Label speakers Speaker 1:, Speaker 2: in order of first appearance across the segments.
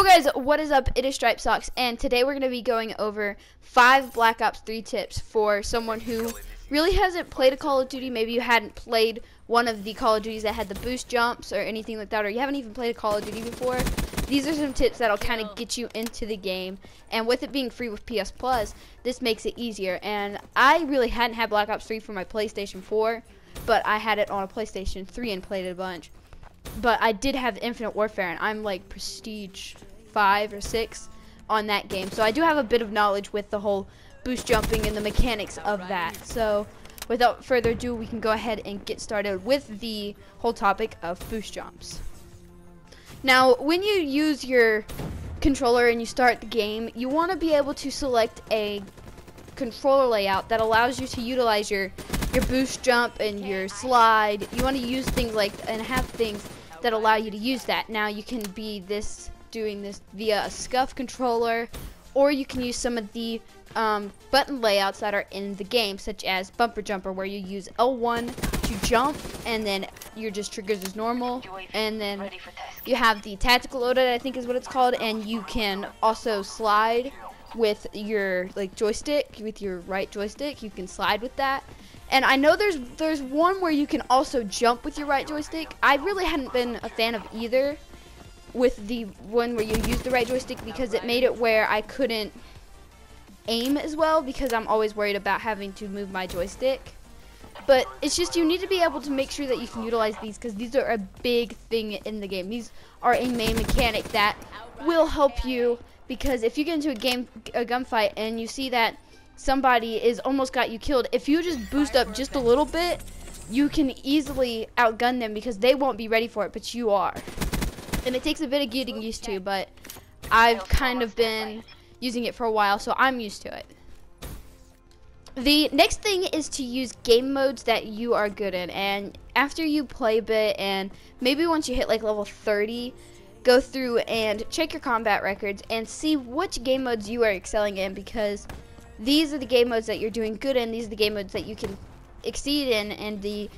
Speaker 1: guys, what is up? It is Stripedsox, and today we're going to be going over 5 Black Ops 3 tips for someone who really hasn't played a Call of Duty. Maybe you hadn't played one of the Call of Duties that had the boost jumps or anything like that, or you haven't even played a Call of Duty before. These are some tips that'll kind of get you into the game, and with it being free with PS Plus, this makes it easier. And I really hadn't had Black Ops 3 for my PlayStation 4, but I had it on a PlayStation 3 and played it a bunch. But I did have Infinite Warfare, and I'm like Prestige 5 or 6 on that game. So I do have a bit of knowledge with the whole boost jumping and the mechanics of that. So without further ado, we can go ahead and get started with the whole topic of boost jumps. Now, when you use your controller and you start the game, you want to be able to select a controller layout that allows you to utilize your boost jump and your slide. You want to use things like and have things that allow you to use that. Now you can be doing this via a SCUF controller, or you can use some of the button layouts that are in the game, such as bumper jumper, where you use L1 to jump and then your just triggers as normal, and then you have the tactical loaded, I think is what it's called, and you can also slide with your joystick, with your right joystick. You can slide with that. And I know there's one where you can also jump with your right joystick. I really hadn't been a fan of either with the one where you use the right joystick, because it made it where I couldn't aim as well, because I'm always worried about having to move my joystick. But it's just, you need to be able to make sure that you can utilize these, because these are a big thing in the game. These are a main mechanic that will help you, because if you get into a gunfight and you see that somebody is almost got you killed, if you just boost up just a little bit, you can easily outgun them, because they won't be ready for it, but you are. And it takes a bit of getting used to, but I've kind of been using it for a while, so I'm used to it. The next thing is to use game modes that you are good in, and after you play a bit, and maybe once you hit like level 30, go through and check your combat records and see which game modes you are excelling in, because these are the game modes that you're doing good in. These are the game modes that you can exceed in, and the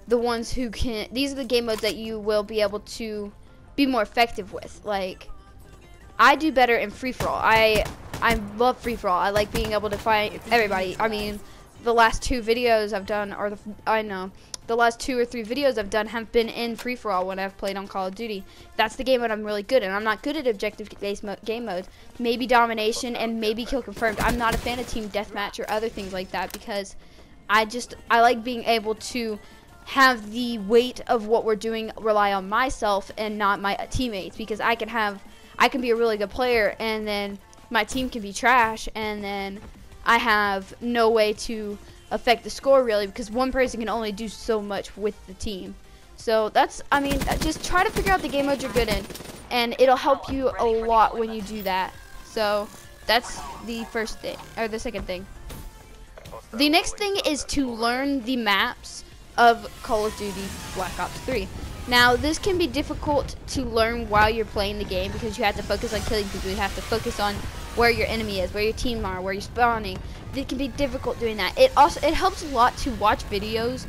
Speaker 1: ones who can. These are the game modes that you will be able to be more effective with. Like, I do better in free for all. I love free for all. I like being able to fight everybody. I mean, the last 2 videos I've done, or the last 2 or 3 videos I've done have been in free for all when I've played on Call of Duty. That's the game mode I'm really good in. I'm not good at objective-based game modes. Maybe domination and maybe kill confirmed. I'm not a fan of team deathmatch or other things like that, because I like being able to have the weight of what we're doing rely on myself and not my teammates, because I can be a really good player and then my team can be trash, and then I have no way to affect the score really, because one person can only do so much with the team. So that's, I mean, just try to figure out the game mode you're good in, and it'll help you a lot when you do that. So that's the first thing, or the second thing. The next thing is to learn the maps of Call of Duty Black Ops 3. Now, this can be difficult to learn while you're playing the game, because you have to focus on killing people. You have to focus on where your enemy is, where your team are, where you're spawning. It can be difficult doing that. It helps a lot to watch videos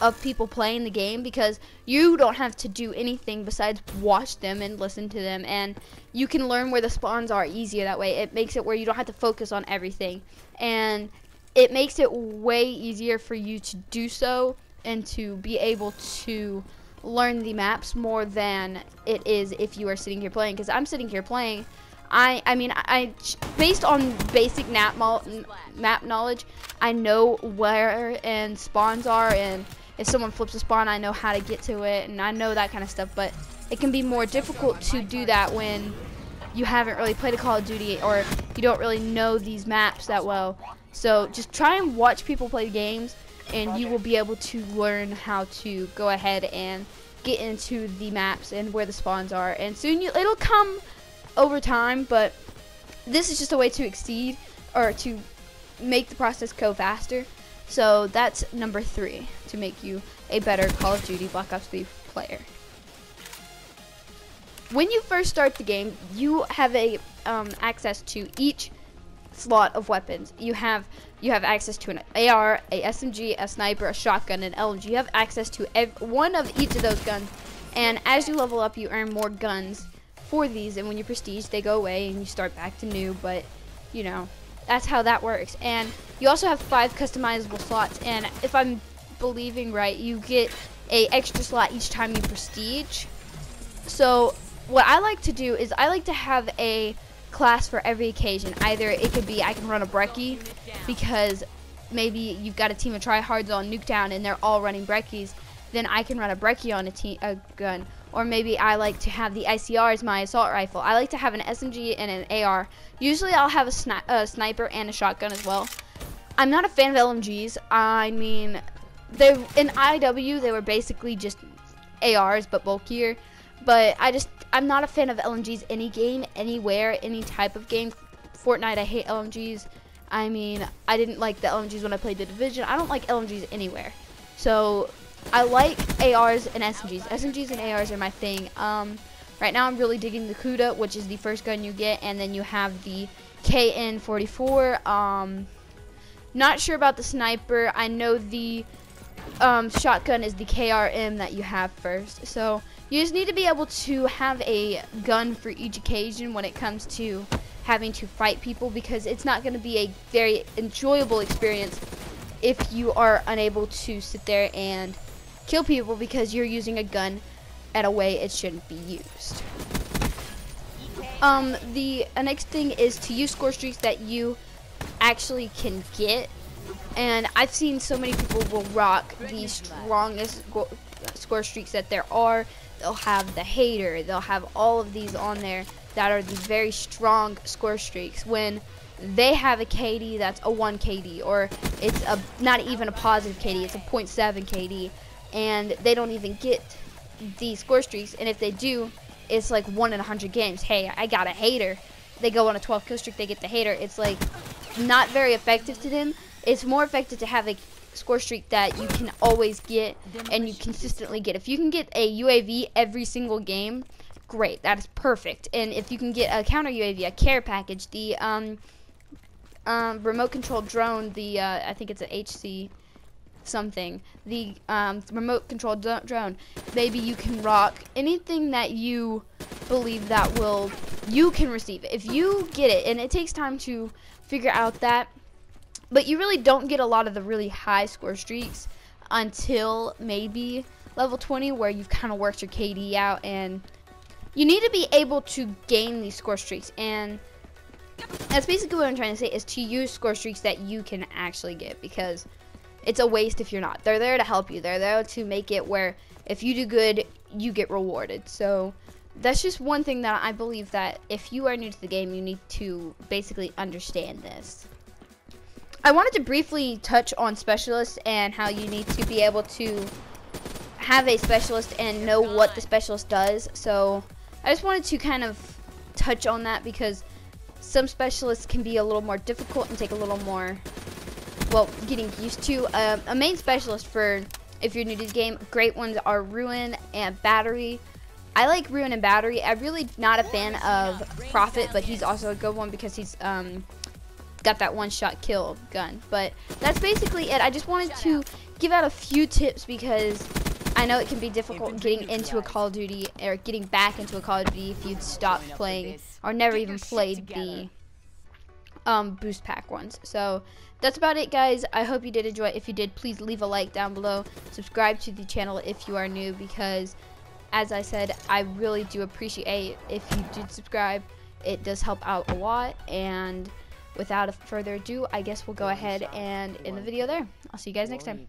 Speaker 1: of people playing the game, because you don't have to do anything besides watch them and listen to them, and you can learn where the spawns are easier that way. It makes it where you don't have to focus on everything, and it makes it way easier for you to do so and to be able to learn the maps more than it is if you are sitting here playing. Because I'm sitting here playing, I mean, based on basic map knowledge, I know where and spawns are, and if someone flips a spawn, I know how to get to it, and I know that kind of stuff. But it can be more difficult to do that when you haven't really played a Call of Duty, or you don't really know these maps that well. So just try and watch people play games, and you will be able to learn how to go ahead and get into the maps and where the spawns are. And soon it'll come over time, but this is just a way to exceed, or to make the process go faster. So that's number 3, to make you a better Call of Duty Black Ops 3 player. When you first start the game, you have access to each slot of weapons. You have access to an AR, a SMG, a sniper, a shotgun, an LMG. You have access to one of each of those guns, and as you level up, you earn more guns for these, and when you prestige, they go away and you start back to new. But you know, that's how that works. And you also have 5 customizable slots, and if I'm believing right, you get a extra slot each time you prestige. So what I like to do is I like to have a class for every occasion. Either it could be I can run a breccie because maybe you've got a team of tryhards on Nuketown and they're all running breccies, then I can run a breccie on a gun. Or maybe I like to have the ICR as my assault rifle. I like to have an SMG and an AR. Usually I'll have a sniper and a shotgun as well. I'm not a fan of LMGs. I mean, in IW they were basically just ARs but bulkier. But I'm not a fan of LMGs any game, anywhere, any type of game. Fortnite, I hate LMGs. I mean, I didn't like the LMGs when I played The Division. I don't like LMGs anywhere. So I like ARs and SMGs. SMGs and ARs are my thing. Right now I'm really digging the Kuda, which is the first gun you get, and then you have the KN-44. Not sure about the sniper. I know the shotgun is the KRM that you have first. So you just need to be able to have a gun for each occasion when it comes to having to fight people, because it's not going to be a very enjoyable experience if you are unable to sit there and kill people because you're using a gun at a way it shouldn't be used. The next thing is to use score streaks that you actually can get, and I've seen so many people will rock the strongest score streaks that there are. They'll have the hater, they'll have all of these on there that are the very strong score streaks, when they have a KD that's a 1 KD, or it's not even a positive KD, it's a 0.7 KD, and they don't even get the score streaks, and if they do, it's like 1 in 100 games. Hey, I got a hater. They go on a 12 kill streak, they get the hater. It's like not very effective to them. It's more effective to have a score streak that you can always get and you consistently get. If you can get a UAV every single game, great, that is perfect. And if you can get a counter UAV, a care package, the remote controlled drone, the I think it's an HC something, the remote controlled drone, maybe you can rock anything that you believe that you can receive it. If you get it, and it takes time to figure out that, but you really don't get a lot of the really high score streaks until maybe level 20, where you've kind of worked your KD out, and you need to be able to gain these score streaks. And that's basically what I'm trying to say, is to use score streaks that you can actually get, because it's a waste if you're not. They're there to help you. They're there to make it where if you do good, you get rewarded. So that's just one thing that I believe, that if you are new to the game, you need to basically understand this. I wanted to briefly touch on specialists and how you need to be able to have a specialist and know what the specialist does. So I just wanted to kind of touch on that, because some specialists can be a little more difficult and take a little more, well, getting used to. A main specialist for if you're new to the game, great ones are Ruin and Battery. I like Ruin and Battery. I'm really not a fan of Prophet, but he's also a good one because he's got that one-shot kill gun. But that's basically it. I just wanted to give out a few tips, because I know it can be difficult getting into a Call of Duty, or getting back into a Call of Duty, if you'd stopped playing or never even played the boost pack ones. So that's about it, guys. I hope you did enjoy it. If you did, please leave a like down below. Subscribe to the channel if you are new, because as I said, I really do appreciate if you did subscribe. It does help out a lot. And without further ado, I guess we'll go ahead and end the video there. I'll see you guys next time.